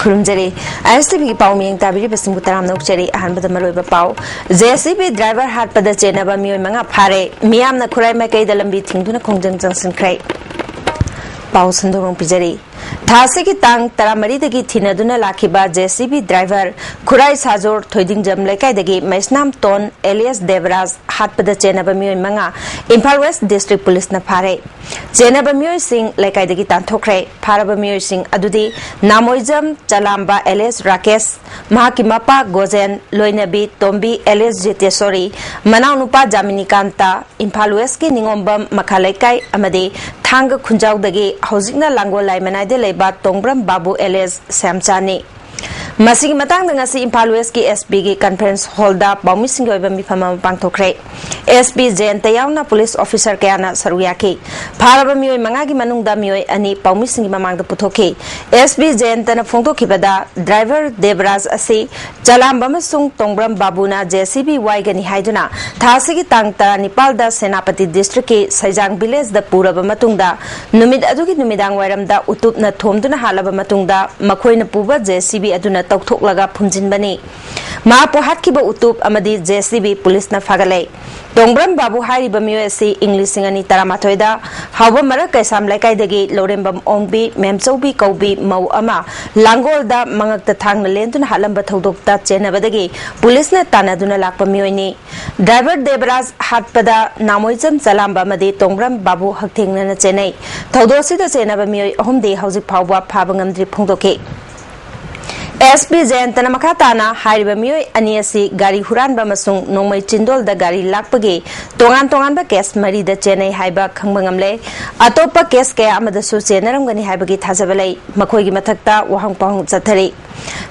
खुरुमजरी ISTV की पाव मियंग ताबिरी busing बुतराम नौकचरी अहानबद मरोइबा पाव JCB driver हाटपद चेनबा मियोय मंगा फारे मियामना खुराई मैकैदा लंबी थिंगदुना खोंजंग जंगसनख्रै पाव संदोरंग पिजरी थासे की तांग तरामरीदगी थिनदुना लाखिबा JCB ड्राइवर खुराई साजोर थोइदिंगजम लेकाइदगी मैसनाम टोन एलियस देवराज हाटपद चेनबा मियोय मंगा इम्फाल वेस्ट डिस्ट्रिक्ट पुलिस न फारे चेनबा मियोय सिंह लेकाइदगी तांथोख्रै फारबा मियोय सिंह अदुदी नामोइजम चलाम्बा एलियस राकेश महाकी मपा गोजेन लोइनबी तोम्बी एलियस जेतेसोरी मनाव नुपा जामिनिकांता इम्फाल वेस्ट की निंगोम्बम मखालेकाई अमदे थांग खुंजाउदगी हौजिकना लांगोल लाइमनाइदे लेबा तोंग्रम बाबू एलियस सैमचानी मसीगी मतंग दंगसी इम्फाल वेस्ट की SB की कॉन्फ्रेंस हॉल दा पाउमिसिंग ओइबा मिफम पांगथोख्रे SB जयंत यावना पुलिस ऑफिसर कयाना सरुयाकी फारबा मियोय मंगा की मनुंगदा मियोय अनि पाउमिसिंग ममांग दा पुथोखे SB जयंत न फोंदोखिबदा ड्राइवर देवराज असि चलाम्बा मसुंग तोंग्रम बाबूना JCB वाइगनी हाइदुना थासिगी तांग तरा निपाल दा सेनापति डिस्ट्रिक्ट के सैजांग विलेज दा पूरबा मतुंगदा नुमिद अदुगी नुमिदांग वाइरमदा उतुपना थोमदुना हालबा मतुंगदा मखोइना पुबा JCB अदुना तौथोक्लगा फुमजिनबनी मापो हाटखिबा उतुप अमदी JCB पुलिस न फागले तोंग्रम बाबू हारिबा मियोय असि इंग्लिश सिंगनी तरामाथोइदा हावबा मरा कैसाम लेकाइदगी लोरेंबम ओंबी मेमचौबी कौबी मौ अमा लांगोलदा मंगकता थांगना लेंदुना हालंबा थौदोक्ता चेनबदगी पुलिस न तानादुना लाकपा मियोयनी ड्राइवर देवराज हाटपदा नामोइजम चलाम्बा अमदी तोंग्रम बाबू हकथेंगना चेनै थौदोसिदा चेनबा मियोय अहुमदे हौजिक फावबा फाबा ngamdri फोंदोके SB जयंतना मखाताना हारिबा मियोय अनि असि गाड़ी हुरानबा मसुंग नोंमै चिंदोल दा गाड़ी लाकपगे तोंगान तोंगानबा केस मरी दा चेनै हाइबा खंगबंगमले अतोपा केस कया अमदसु चेनरमगनी हाइबगी थाजबलै मखोयगी मथक्ता वहंग पहंग चथरी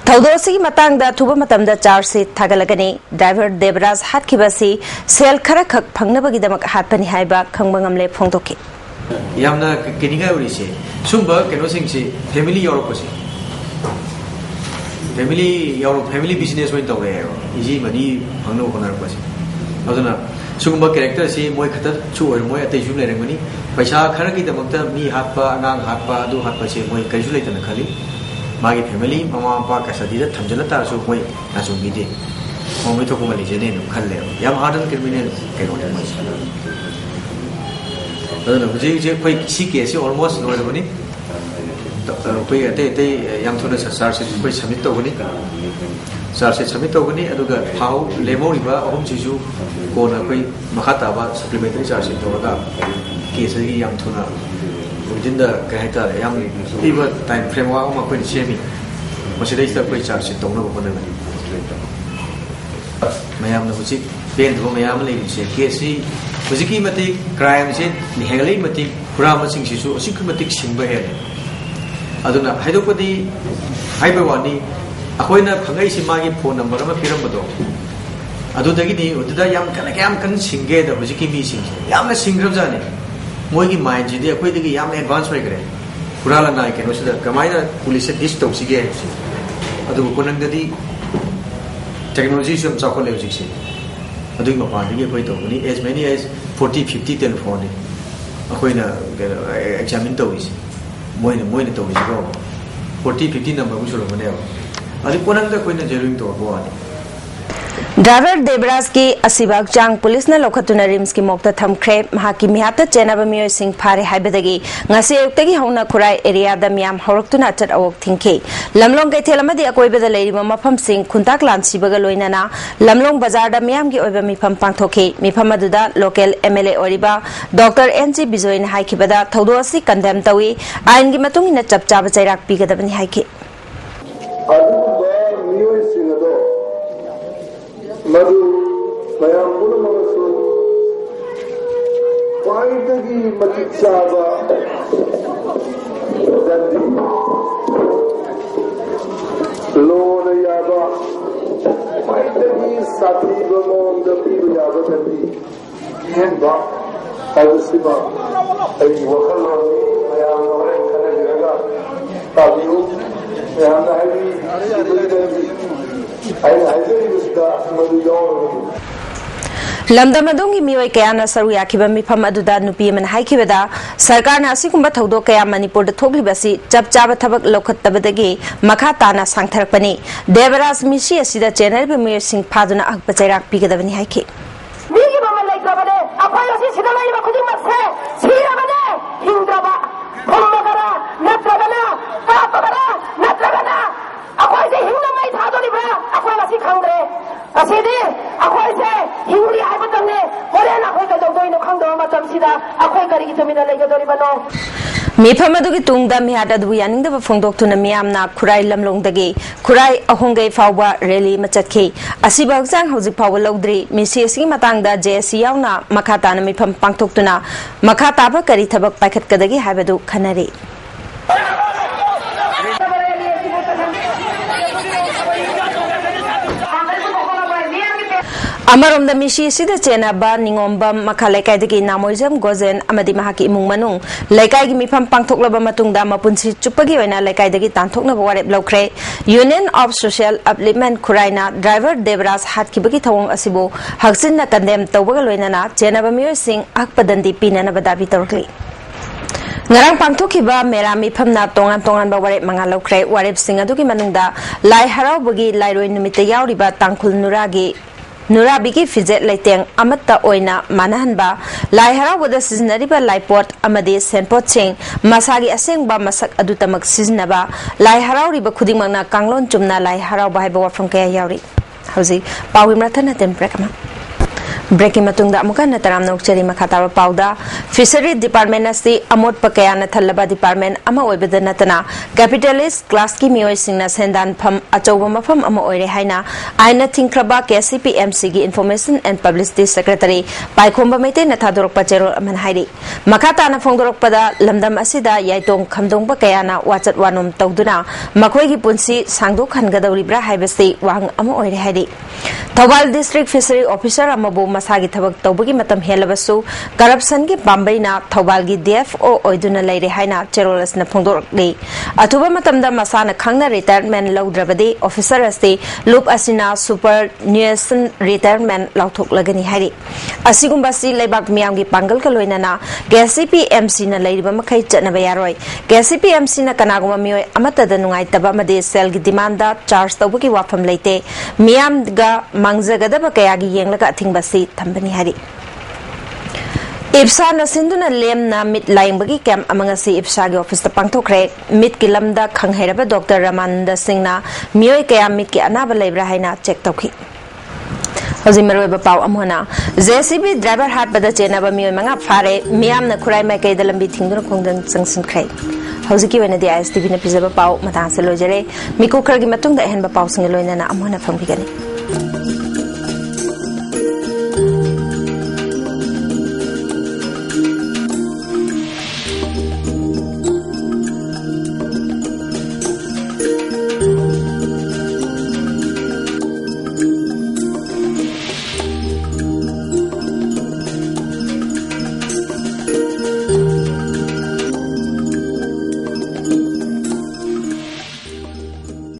थौदोसिगी मतंगदा थुबा मतमदा चार्ज शीट थागलगनी ड्राइवर देवराज हाटखिबसी सेल खरा खक फंगनबगी दमक हाटपनी हाइबा खंगबंगमले फोंदोके यामना केनिगा उरिसे सुंबा केनोसिंगसी फैमिली योरकोसी फैमिली बिजनेस में तौर इजी मनी फंगनो होनरपसे अदुना सुगुंबा कैरेक्टर से मोय खतर छु और मोय अतैसु लेरंगनी पैसा खरगी दमकता मी हातपा अनांग हातपा अदु हातपा से मोय कैसु लेतन खली मागी फैमिली ममा पा कसदीदा थमजला तासु मोय नासु मिदे मोय थोको मली जेने नु खल्ले याम हार्डन क्रिमिनल केनो मोय अदुना बुजी जे कोई सी केस ऑलमोस्ट नोरबनी कोई अते याम थोड़ा चार्ज से कोई सबमिट तौगनी चार्ज से सबमिट तौगनी अदुगा फाउ लेमोरिबा अहम सिजु कोना कोई मखाताबा सप्लीमेंटरी चार्ज से तौगा केस की याम थोना विदिन द कहता याम इबा टाइम फ्रेम वा मा कोई सेमी मसिदै स कोई चार्ज से तौना बने मयाम न हुची पेन दो मयाम ले से केसी हुजिकी मति क्राइम से निहेगलै मति पुरा मसिंग सिसु असिक मति सिंबा हे अदुना हाइदोपदी हाइबवानी अखोइना फंगैसि मागी फोन नंबर अमा पिरमबदो अदुदगिनी उदुदा याम कन सिंगे द हुजिकी मी सिंगे यामना सिंग्रबजाने मोइगी माइंड जिदि अखोइदगी याम एडवांस होइग्रे पुराला नाय केनो सिदा कमाइना पुलिस से डिस तौसिगे अदु कोनंगददी टेक्नोलॉजी सम चाखोले हुजिकसे अदुगी मपादगी अखोइ तौगनी एज मेनी एज 40 50 टेलीफोन अखोइना एग्जामिन तौइस मोइने तौइसको 40 50 नंबर बुसुरो बने अदि कोनंगदा कोइना जेरुइंग तो बोआनी ड्राइवर देवराज की असिबाग चांग पुलिस ने लोखतुना रिम्स की मोक्ता थमख्रे महाकी मिहाता चेनाबा मियोय सिंह फारे हाइबदगी ngasi ayuktagi hauna khurai area da miyam horoktuna chat awok thingke lamlong kaithel amadi akoibada leiriba mafam sing khuntak lansibaga loinana lamlong bazar da miyam gi oiba mifam pangthoke mifam aduda local MLA oriba Dr. NG Bijoyna haikibada thodo asi condemn tawi ain gi matung ina chapchaba chairak pigadabani haike मधु मया पुनमसु क्वाइटगी मतिचाबा दंदी loan याबा क्वाइटगी साथी बमों दपी याबा दंदी हेंबा अदसिबा आई वखलोनी मया नोरे खनेगा ताबियो मया नाही lamdam adongi mioi kayana saru yakiba mifam aduda nupi man haikibada sarkarna asigumba thodok kaya Manipur da thoglibasi chap chaba thabak lokhattabadagi makha tana sangtharakpani Devaraj misi asida channel be mir sing phaduna akpa chairak pigadabani haiki migi mama laikabane apai asi sidalai ba khuding makse sirabane hindraba thommagara natragana kapagara natragana apai se hingna mai thadoli bra apai asi khangre asidi apai se hingri aibatanne horen apai ka dodoino khangdo matamsida apai kari gi tamina laikadori bano mifam adugi tungda mihada du yaning da phongdok tuna miyamna khurai lamlong dagi khurai ahongai fawba rally machatki asiba hawjang hawjik fawba lawdri misi asigi matang da JSC yauna makata na mifam pangthok tuna makata ba kari thabak paikhat kadagi habadu khanari Amarom misi sida chena ba ningomba makhalaikai dagi namoizam gozen amadi mahaki imung manung laikai gi mifam pangthoklaba matungda mapunsi chupagi oina laikai dagi tanthokna warep lokre Union of Social Upliftment Khuraina driver Devaraj hatkibagi thawong asibo haksinna condemn tawbaga loinana chena ba miyo sing akpadandi pinana badabi torkli ngarang pangthokiba mera mifamna tongan ba warep manga lokre warep sing adugi manungda lai harau bagi lairoi numite yauriba tangkhul Nurabigi fijet laiteng amatta oina manahanba lai harawada siznariba laipot amade senpot cheng masagi asengba masak adutamak siznaba lai harawriba khudingmangna kanglon chumna lai harawba haiba wafram kaya yauri hauji pawimra thana temprekama breaking matungda amuka nataram nokchari makhataba pauda fishery department asti amot pakaya na thalaba department ama oibada natana capitalist class ki mioi singna sendan pham achoba mafam ama oire haina aina thingkraba KCPMC gi information and publicity secretary paikhomba mete na thadorok pachero aman hairi makata na phongdorok pada lamdam asida yaitong khamdong pakaya na wachat wanom tawduna makhoi gi punsi sangdo khangadawri bra haibasi wang ama oire hairi Thobal district fishery officer amabu masagi thabak tawbagi matam helabasu corruption gi bambaina Thobal gi DFO oiduna leire haina cherolas na phongdorli atuba matamda masana khangna retirement lawdrabadi officer asti loop asina superannuation retirement lawthok lagani hari asigumba si leibak miyam gi pangal ka loinana KCPMC na leiriba makhai chatna bayaroi KCPMC na kanaguma mioi amata da nungai taba made sel gi demand da charge tawbagi wafam leite miyam ga mangzagadaba kayagi yenglaga athingbasi thambani hari IPSA na sinduna lemna mit laingbagi camp amangasi IPSA gi office ta pangthokre mit ki lamda khanghairaba Dr. Ramananda Singh na mioi kaya mit ki anaba leibra haina check tawki Hozimero pau amona JCB driver hat bada chena ba mioi manga phare miyam na khurai mai kai dalambi thingduna khongdan changsin khrai hoziki wena di ISTV na pizaba pau mata se lojare miku khargi matungda hen ba pau singa loina na amona famgani